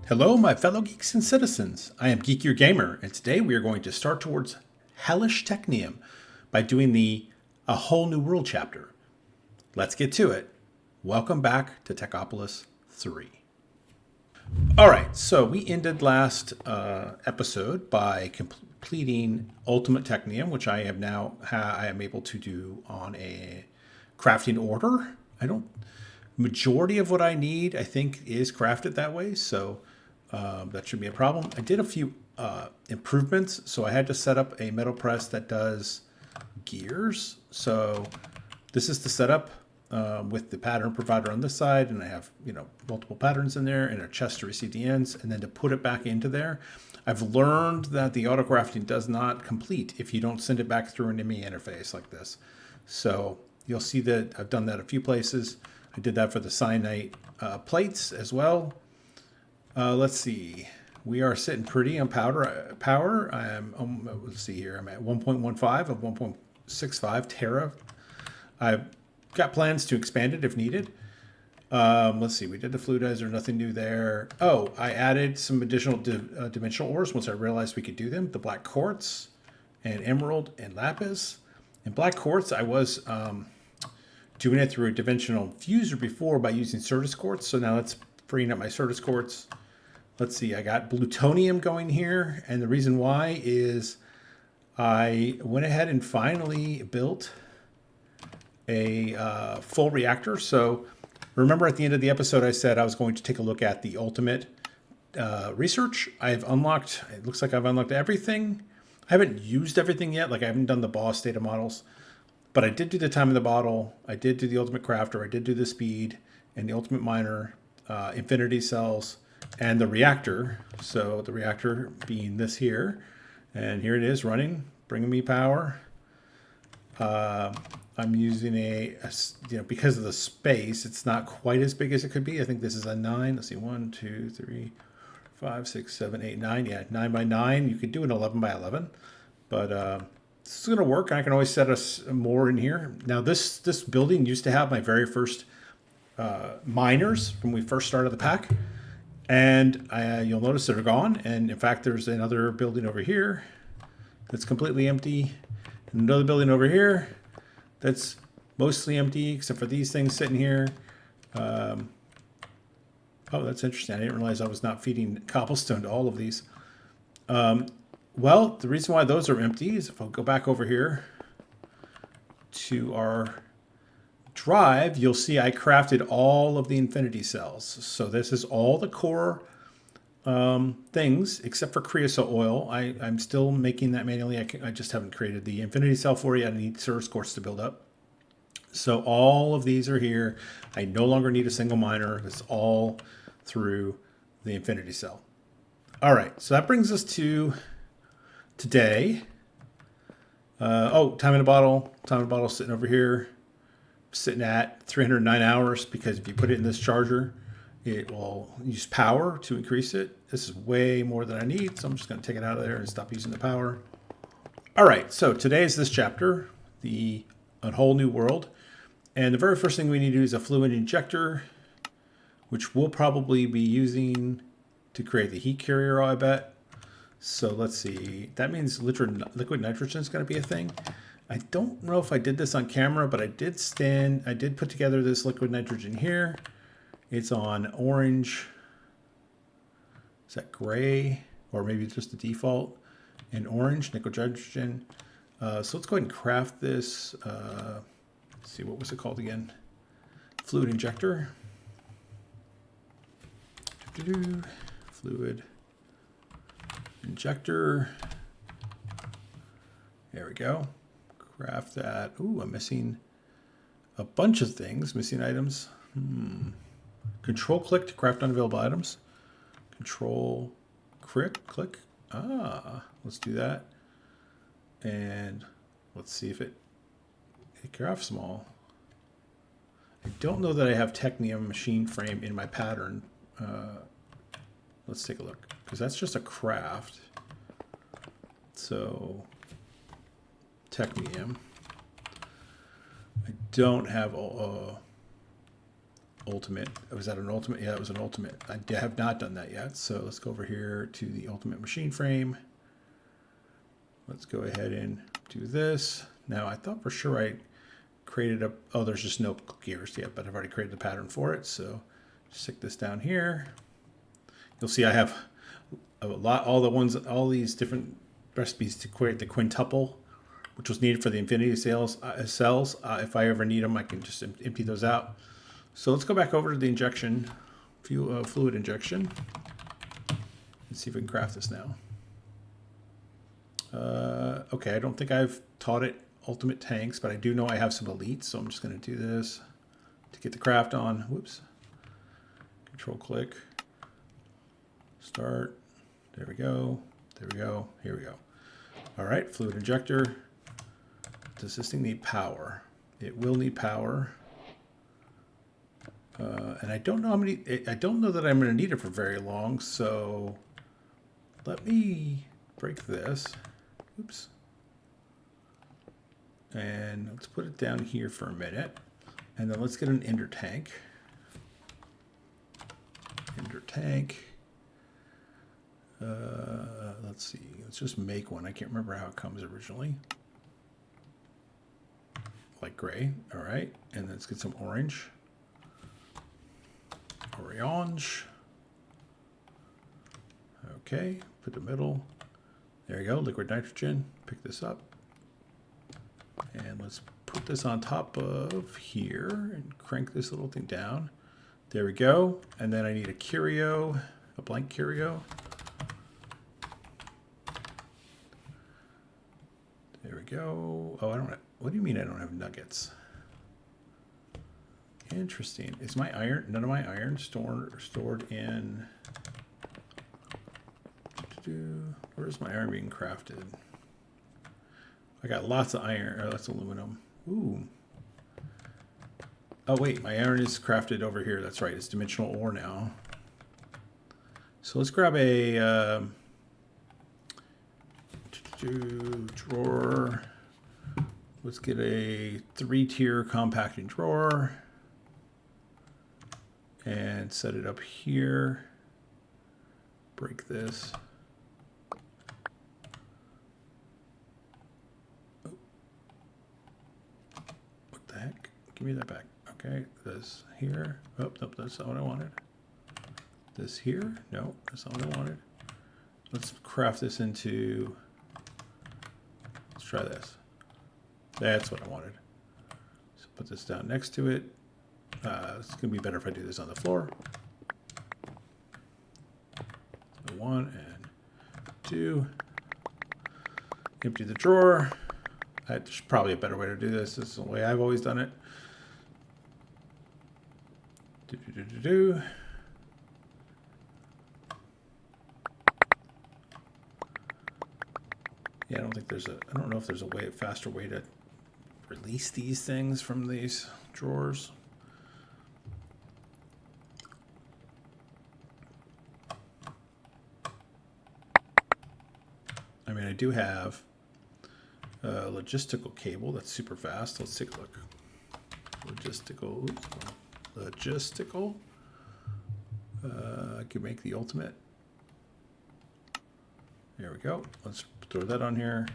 Hello, my fellow geeks and citizens. I am Geek Your Gamer, and today we are going to start towards Hellish Technium by doing the A Whole New World chapter. Let's get to it. Welcome back to Techopolis 3. Alright, so we ended last episode by completing Ultimate Technium, which I have now I am able to do on a crafting order. Majority of what I need, I think, is crafted that way, so that shouldn't be a problem. I did a few improvements, so I had to set up a metal press that does gears. So this is the setup with the pattern provider on this side, and I have multiple patterns in there and a chest to receive the ends, and then to put it back into there. I've learned that the auto crafting does not complete if you don't send it back through an ME interface like this. So you'll see that I've done that a few places. I did that for the cyanite plates as well. Let's see. We are sitting pretty on power. Let's see here. I'm at 1.15 of 1.65 tera. I've got plans to expand it if needed. Let's see. We did the fluidizer. Nothing new there. Oh, I added some additional dimensional ores once I realized we could do them. The black quartz and emerald and lapis. And black quartz, I was doing it through a dimensional fuser before by using Certus quartz. So now that's freeing up my Certus quartz. Let's see, I got plutonium going here. And the reason why is I went ahead and finally built a full reactor. So remember at the end of the episode, I said I was going to take a look at the ultimate research. I've unlocked, it looks like I've unlocked everything. I haven't used everything yet. Like I haven't done the boss data models. But I did do the time in the bottle. I did do the ultimate crafter. I did do the speed and the ultimate miner, infinity cells, and the reactor. So the reactor being this here. And here it is running, bringing me power. I'm using because of the space, it's not quite as big as it could be. I think this is a 9. Let's see, 1, 2, 3, 5, 6, 7, 8, 9. Yeah, 9 by 9. You could do an 11 by 11. But this is going to work. I can always set us more in here. Now, this building used to have my very first miners when we first started the pack. And you'll notice they're gone. And in fact, there's another building over here that's completely empty. And another building over here that's mostly empty, except for these things sitting here. Oh, that's interesting. I didn't realize I was not feeding cobblestone to all of these. Well, the reason why those are empty is if I'll go back over here to our drive, you'll see I crafted all of the infinity cells. So this is all the core things except for creosote oil. I'm still making that manually. I just haven't created the infinity cell for you. I need Certus quartz to build up. So all of these are here. I no longer need a single miner. It's all through the infinity cell. All right, so that brings us to today. Time in a bottle. Time in a bottle sitting over here. Sitting at 309 hours because if you put it in this charger, it will use power to increase it. This is way more than I need, so I'm just going to take it out of there and stop using the power. All right, so today is this chapter, A Whole New World. And the very first thing we need to do is a fluid injector, which we'll probably be using to create the heat carrier, I bet. So let's see. That means liquid nitrogen is going to be a thing. I don't know if I did this on camera, but I did put together this liquid nitrogen here. It's on orange. Is that gray? Or maybe it's just the default. And orange, liquid nitrogen. So let's go ahead and craft this. Let's see, what was it called again? Fluid injector. Fluid injector. There we go. Craft that. Ooh, I'm missing a bunch of things. Missing items. Control click to craft unavailable items. Control click. Let's do that. And let's see if it crafts them all. I don't know that I have Technium machine frame in my pattern. Let's take a look, because that's just a craft. So Technium. I don't have ultimate. Was that an ultimate? Yeah, it was an ultimate. I have not done that yet. So let's go over here to the ultimate machine frame. Let's go ahead and do this. Now I thought for sure I created a, oh, there's just no gears yet, but I've already created the pattern for it. So stick this down here. You'll see I have a lot, all these different recipes to create the quintuple, which was needed for the infinity cells. If I ever need them, I can just empty those out. So let's go back over to the injection, fluid injection, and see if we can craft this now. Okay, I don't think I've taught it ultimate tanks, but I do know I have some elites, so I'm just going to do this to get the craft on. Whoops. Control click. Start. There we go. There we go. Here we go. All right, fluid injector. Does this thing need power? It will need power. And I don't know how many, I don't know that I'm going to need it for very long, so let me break this. Oops. And let's put it down here for a minute. And then let's get an ender tank. Ender tank. Let's see. Let's just make one. I can't remember how it comes originally. Like gray. All right. And then let's get some orange. Orange. Okay. Put the middle. There you go. Liquid nitrogen. Pick this up. And let's put this on top of here and crank this little thing down. There we go. And then I need a curio, a blank curio. There we go. Oh, I don't have, what do you mean I don't have nuggets? Interesting. Is my iron, none of my iron stored in, where's my iron being crafted? I got lots of iron, or lots of aluminum. Ooh. Oh wait, my iron is crafted over here. That's right, it's dimensional ore now. So let's grab a drawer. Let's get a 3-tier compacting drawer and set it up here. Break this. Give me that back. Okay, this here. Oh, nope, that's not what I wanted. This here. No, that's not what I wanted. Let's craft this into, let's try this. That's what I wanted. So put this down next to it. It's going to be better if I do this on the floor. So 1 and 2. Empty the drawer. That's probably a better way to do this. This is the way I've always done it. Yeah, I don't think there's a, I don't know if there's a way, a faster way to release these things from these drawers. I mean, I do have a logistical cable that's super fast. Let's take a look. Logistical. I could make the ultimate. There we go. Let's throw that on here.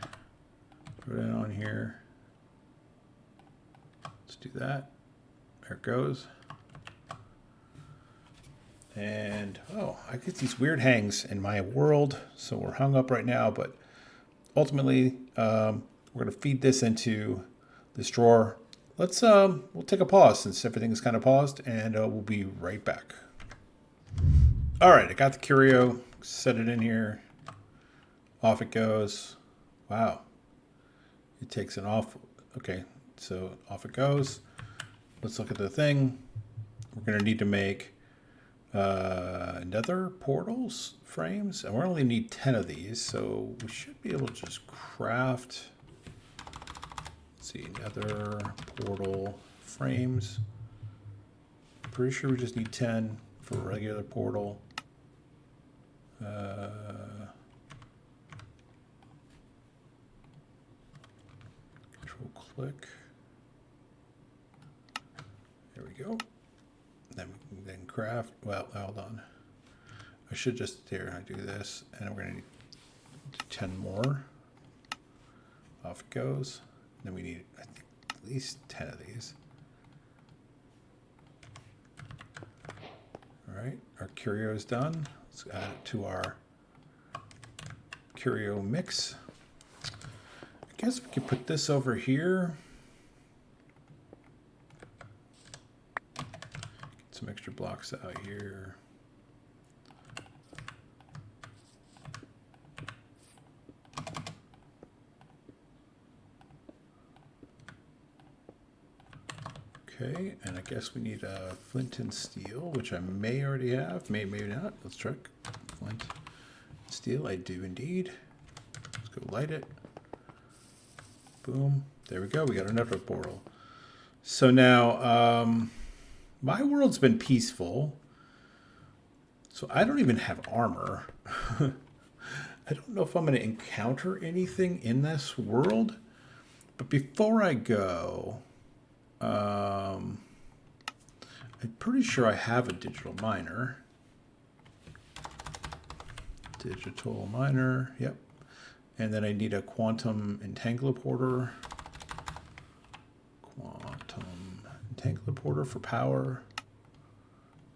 Throw that on here. Let's do that. There it goes. And, oh, I get these weird hangs in my world. So we're hung up right now, but ultimately, we're going to feed this into this drawer. Let's, we'll take a pause since everything is kind of paused, and we'll be right back. All right, I got the curio, set it in here. Off it goes. Wow. It takes an off. Okay, so off it goes. Let's look at the thing. We're going to need to make Nether portals frames, and we only need 10 of these, so we should be able to just craft, let's see, Nether portal frames. Pretty sure we just need 10 for a regular portal. Control click. There we go. Then craft. Well, hold on. I should just here. I do this, and we're gonna need 10 more. Off it goes. Then we need, I think, at least 10 of these. All right, our curio is done. Let's add it to our curio mix. I guess we could put this over here. Get some extra blocks out here. Okay, and I guess we need a flint and steel, which I may already have, maybe not. Let's check. Flint and steel, I do indeed. Let's go light it. Boom. There we go. We got another portal. So now, my world's been peaceful. So I don't even have armor. I don't know if I'm going to encounter anything in this world. But before I go... I'm pretty sure I have a digital miner. Digital miner, yep. And then I need a quantum entangler Quantum entangler for power.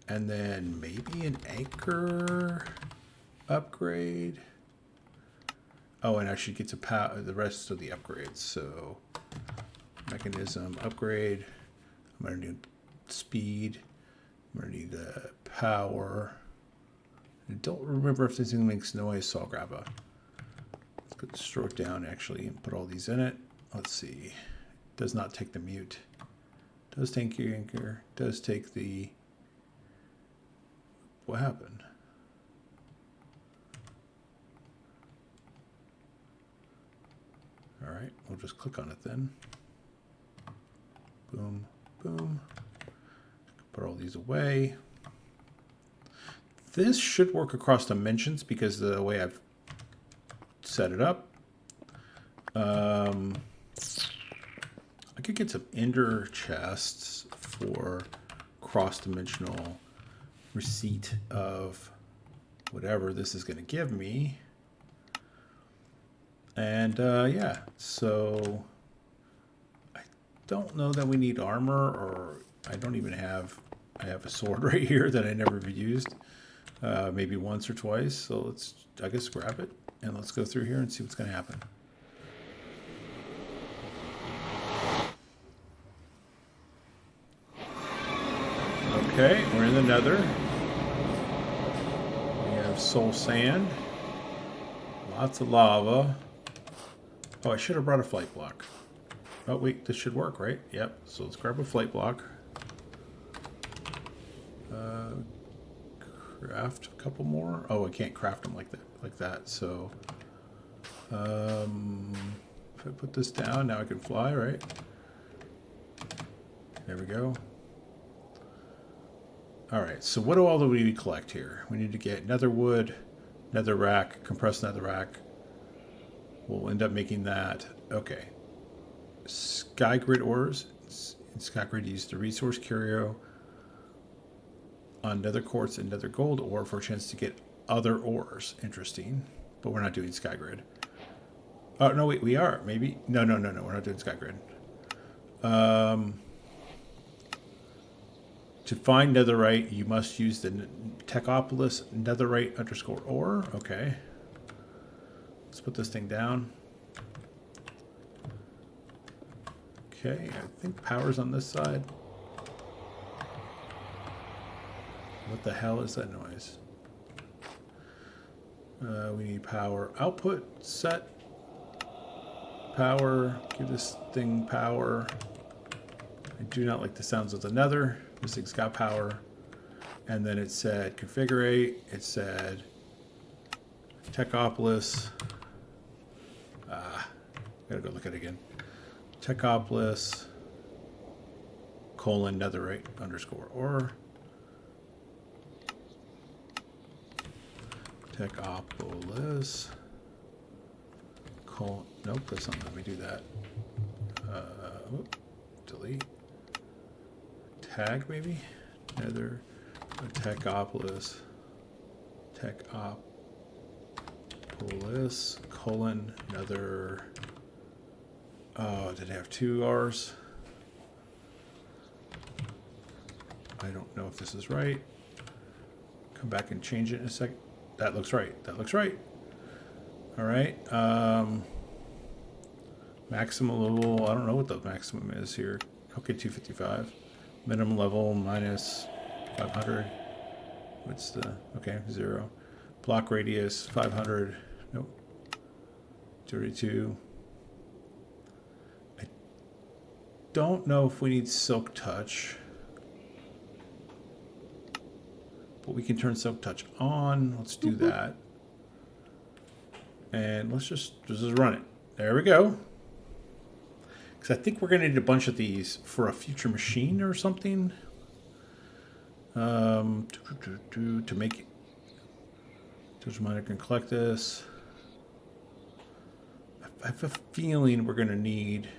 And then maybe an anchor upgrade. Oh, and I should get to power the rest of the upgrades. So mechanism upgrade. I'm going to need speed. I'm going to need the power. I don't remember if this thing makes noise, so I'll grab a... Let's go stroke down actually and put all these in it. Let's see. Does not take the mute. Does take your anchor. Does take the... What happened? All right, we'll just click on it then. Boom, boom. Put all these away. This should work across dimensions because of the way I've set it up. I could get some ender chests for cross-dimensional receipt of whatever this is going to give me. And yeah, so I don't know that we need armor, or I don't even have, I have a sword right here that I never used, maybe once or twice. So let's, I guess, grab it and let's go through here and see what's going to happen. Okay, we're in the Nether. We have soul sand, lots of lava. Oh, I should have brought a flight block. Oh, wait, this should work, right? Yep, so let's grab a flight block. Craft a couple more. Oh, I can't craft them like that. So, if I put this down, now I can fly, right? There we go. All right, so what do all do we collect here? We need to get nether wood, nether rack, compressed nether rack. We'll end up making that. Okay. Sky grid ores. In sky grid, use the resource curio on nether quartz and nether gold ore for a chance to get other ores. Interesting. But we're not doing sky grid. Oh, no, wait, we are. Maybe. No. We're not doing sky grid. To find netherite, you must use the Techopolis netherite _ ore. Okay. Let's put this thing down. Okay, I think power's on this side. What the hell is that noise? We need power output set. Power, give this thing power. I do not like the sounds of the nether. This thing's got power. And then it said configure. It said Techopolis. Gotta go look at it again. Techopolis : netherite _ ore. Techopolis : nope, that's not let me do that. Delete. Tag maybe. Nether Techopolis. Techopolis, colon, another... Oh, did it have 2 R's? I don't know if this is right. Come back and change it in a second. That looks right. That looks right. All right. Maximum level. I don't know what the maximum is here. Okay, 255. Minimum level minus 500. What's the... Okay, 0. Block radius 500. Nope. 32. I don't know if we need Silk Touch. But we can turn Silk Touch on. Let's do that. And let's just run it. There we go. Because I think we're going to need a bunch of these for a future machine or something. To make it. Touch Miner can collect this. I have a feeling we're going to need...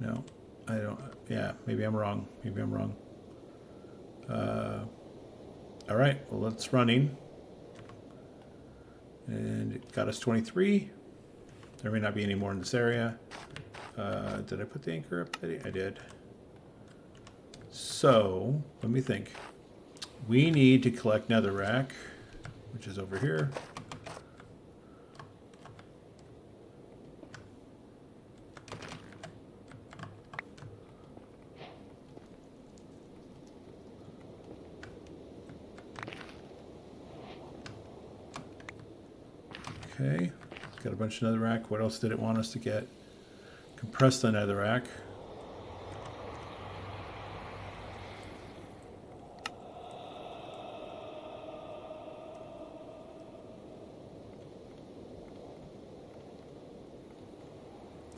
No, I don't... Yeah, maybe I'm wrong. Maybe I'm wrong. All right, well, it's running. And it got us 23. There may not be any more in this area. Did I put the anchor up? I did. So, let me think. We need to collect netherrack, which is over here. Okay, got a bunch of netherrack. What else did it want us to get? Compress the netherrack.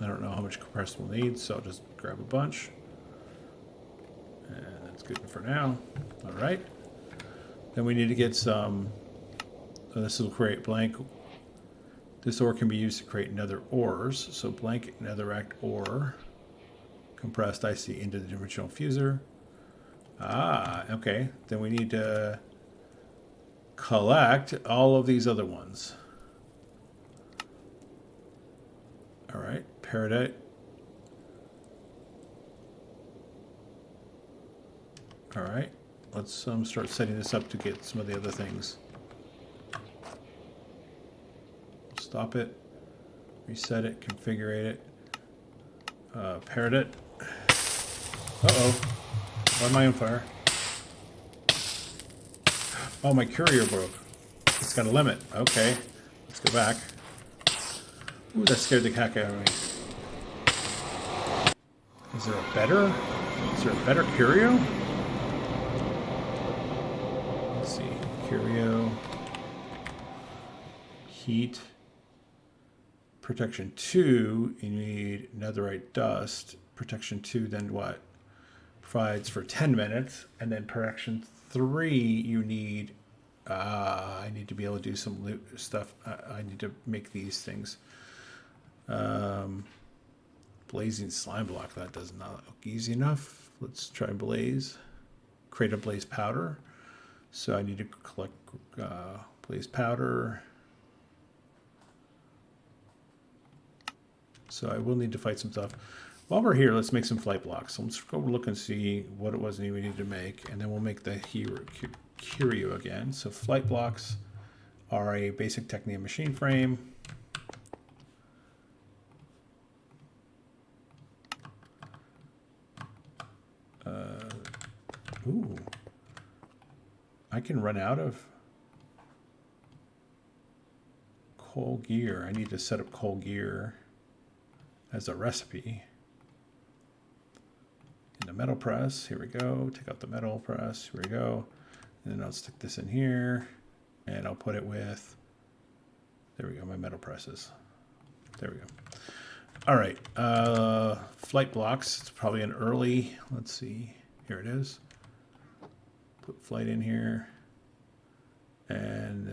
I don't know how much compressed we'll need, so I'll just grab a bunch. And that's good for now. All right. Then we need to get some... this will create blank... This ore can be used to create nether ores. So blank netherrack ore. Compressed IC into the dimensional fuser. Ah, okay. Then we need to collect all of these other ones. All right, peridot. All right, let's start setting this up to get some of the other things. Stop it, reset it, configure it. Peridot. Uh-oh, why am I on fire? Oh, my courier broke. It's got a limit. Okay, let's go back. Ooh, that scared the heck out of me. Is there a better curio? Let's see, curio, heat, protection 2, you need netherite dust. Protection 2, then what? Provides for 10 minutes, and then protection 3, you need, I need to be able to do some loot stuff. I need to make these things. Blazing slime block, that does not look easy enough. Let's try blaze. Create a blaze powder. So I need to collect blaze powder. So I will need to fight some stuff. While we're here, let's make some flight blocks. So let's go look and see what it was we needed to make, and then we'll make the curio again. So flight blocks are a basic Technium machine frame. Ooh, I can run out of coal gear. I need to set up coal gear as a recipe. In the metal press, here we go. Take out the metal press, here we go. And then I'll stick this in here, and I'll put it with, there we go, my metal presses. There we go. All right, flight blocks, it's probably an early, let's see, here it is. Put flight in here, and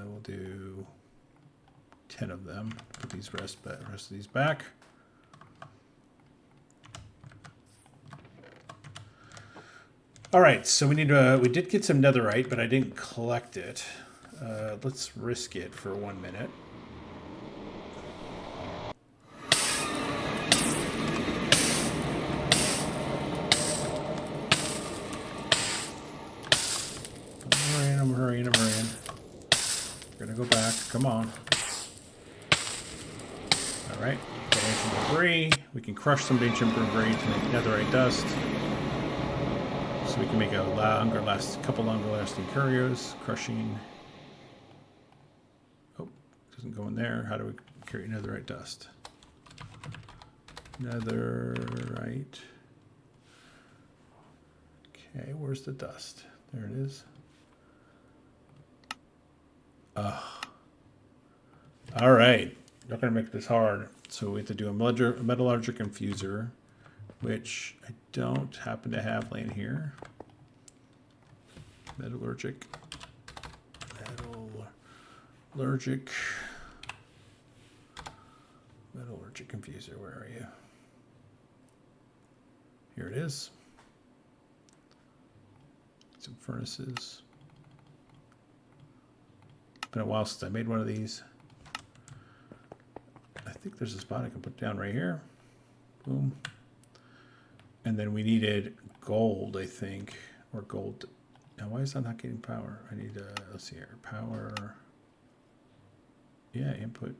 we'll do 10 of them. Put these rest of these back. All right, so we did get some netherite, but I didn't collect it. Let's risk it for 1 minute. I'm hurrying. We're gonna go back. Come on. All right, get ancient debris. We can crush some ancient debris to make netherite dust. So we can make a couple longer lasting curios. Crushing. Oh, doesn't go in there. How do we create netherite dust? Netherite. Okay, where's the dust? There it is. All right. Not going to make this hard. So we have to do a metallurgic infuser, which I don't happen to have laying here. Metallurgic infuser. Where are you? Here it is. Some furnaces. Been a while since I made one of these. I think there's a spot I can put down right here. Boom. And then we needed gold, I think, or gold. Now, why is that not getting power? I need, let's see here, power. Yeah, input.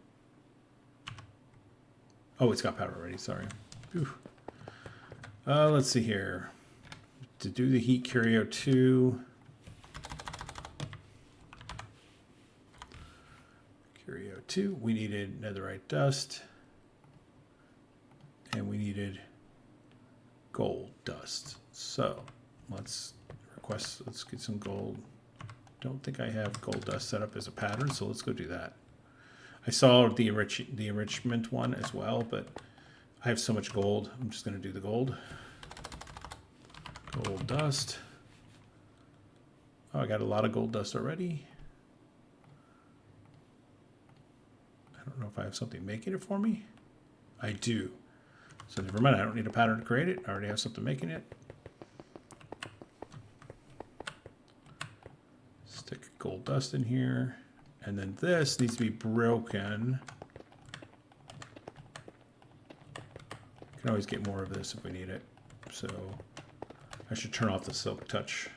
Oh, it's got power already, sorry. Let's see here. To do the heat curio 2. Curio 2, we needed netherite dust. And we needed gold dust. So let's get some gold. Don't think I have gold dust set up as a pattern, so let's go do that. I saw the enrichment one as well, but I have so much gold. I'm just going to do the gold. Gold dust. Oh, I got a lot of gold dust already. I don't know if I have something making it for me. I do. So never mind, I don't need a pattern to create it. I already have something making it. Stick gold dust in here. And then this needs to be broken. Can always get more of this if we need it. So I should turn off the silk touch.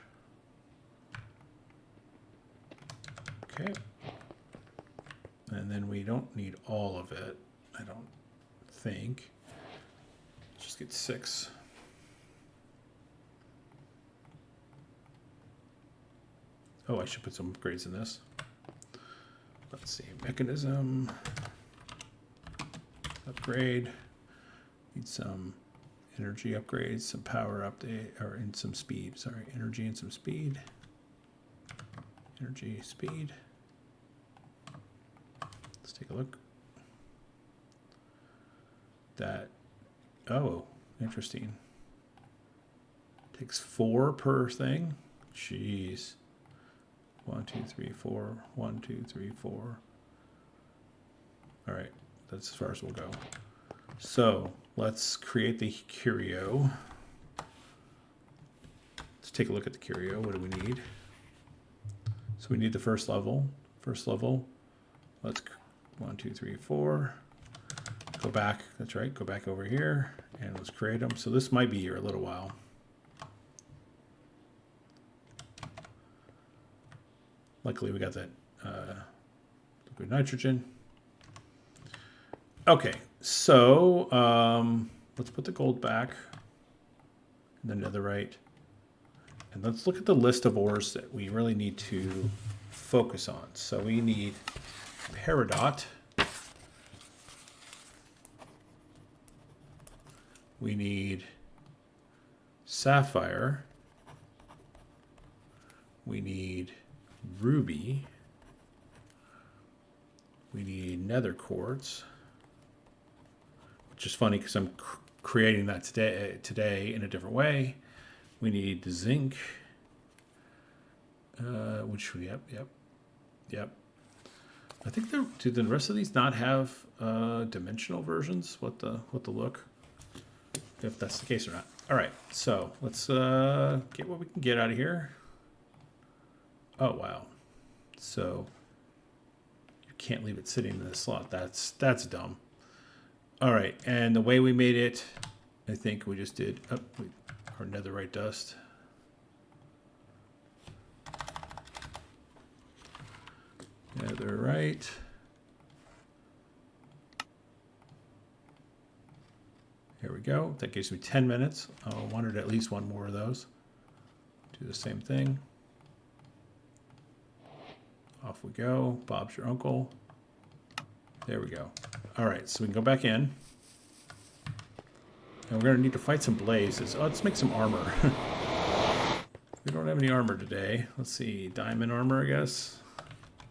Okay. And then we don't need all of it, I don't think. Let's just get 6. Oh, I should put some upgrades in this. Let's see, mechanism, upgrade, need some energy upgrades, some power update, or in some speed, sorry, energy and some speed. Energy, speed. Let's take a look. That, oh, interesting. Takes 4 per thing. Jeez. 1, 2, 3, 4. 1, 2, 3, 4. All right, that's as far as we'll go. So let's create the curio. Let's take a look at the curio. What do we need? So we need the first level. First level. Let's 1, 2, 3, 4. Go back. That's right. Go back over here and let's create them. So this might be here a little while. Luckily, we got that liquid nitrogen. Okay, so let's put the gold back, and the netherite, and let's look at the list of ores that we really need to focus on. So we need peridot. We need sapphire. We need ruby. We need nether quartz, which is funny because I'm creating that today in a different way. We need zinc, which we yep. I think do the rest of these not have dimensional versions? What the look? if that's the case or not. All right, so let's get what we can get out of here. Oh, wow. So you can't leave it sitting in the slot. That's dumb. All right, and the way we made it, I think we just did our netherite dust. Netherite. Here we go. That gives me 10 minutes. I wanted at least one more of those. Do the same thing. Off we go. Bob's your uncle. There we go. All right, so we can go back in. And we're going to need to fight some blazes. Oh, let's make some armor. We don't have any armor today. Let's see. Diamond armor, I guess.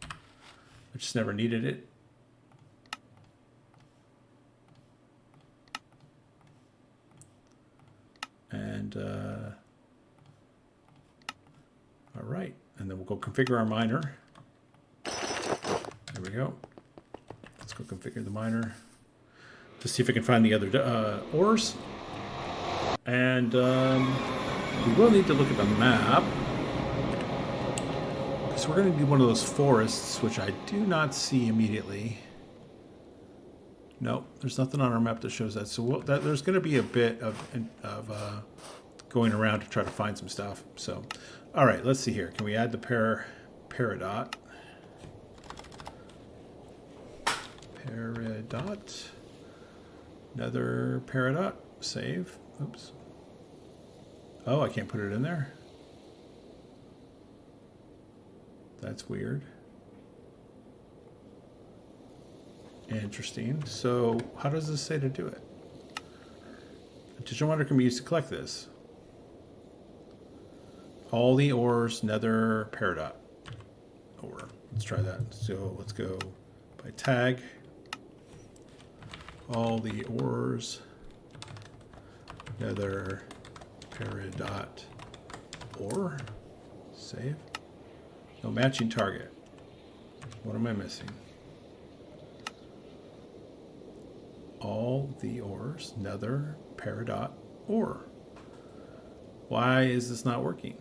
I just never needed it. And, all right. And then we'll go configure our miner. There we go. Let's go configure the miner to see if we can find the other ores. And we will need to look at the map. So we're going to do one of those forests, which I do not see immediately. No, there's nothing on our map that shows that. So there's going to be a bit of going around to try to find some stuff. So, all right, let's see here. Can we add the peridot? Peridot. Nether peridot. Save. Oops. Oh, I can't put it in there. That's weird. Interesting. So how does this say to do it? A digital monitor can be used to collect this. All the ores, nether, peridot. Ore. Let's try that. So let's go by tag. All the ores, nether, peridot, ore. Save. No matching target. What am I missing? All the ores, nether, peridot, ore. Why is this not working?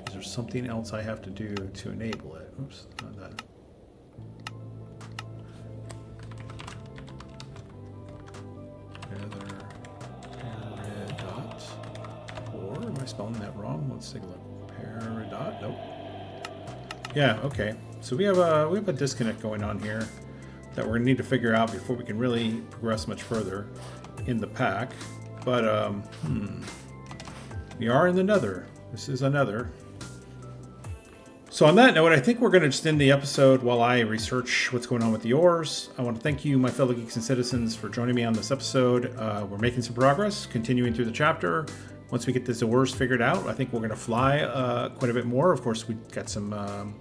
Is there something else I have to do to enable it? Oops, not that. Nether, peridot, ore. Am I spelling that wrong? Let's take a look. Peridot. Nope. Yeah, okay. So we have a disconnect going on here that we're gonna need to figure out before we can really progress much further in the pack. But we are in the Nether. This is a Nether. So on that note, I think we're gonna just end the episode while I research what's going on with the ores. I want to thank you, my fellow geeks and citizens, for joining me on this episode. We're making some progress, continuing through the chapter. Once we get this ores figured out, I think we're going to fly quite a bit more. Of course, we've got some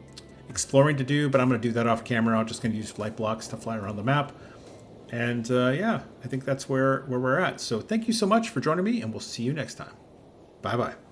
exploring to do, but I'm going to do that off camera. I'm just going to use flight blocks to fly around the map. And yeah, I think that's where we're at. So thank you so much for joining me, and we'll see you next time. Bye-bye.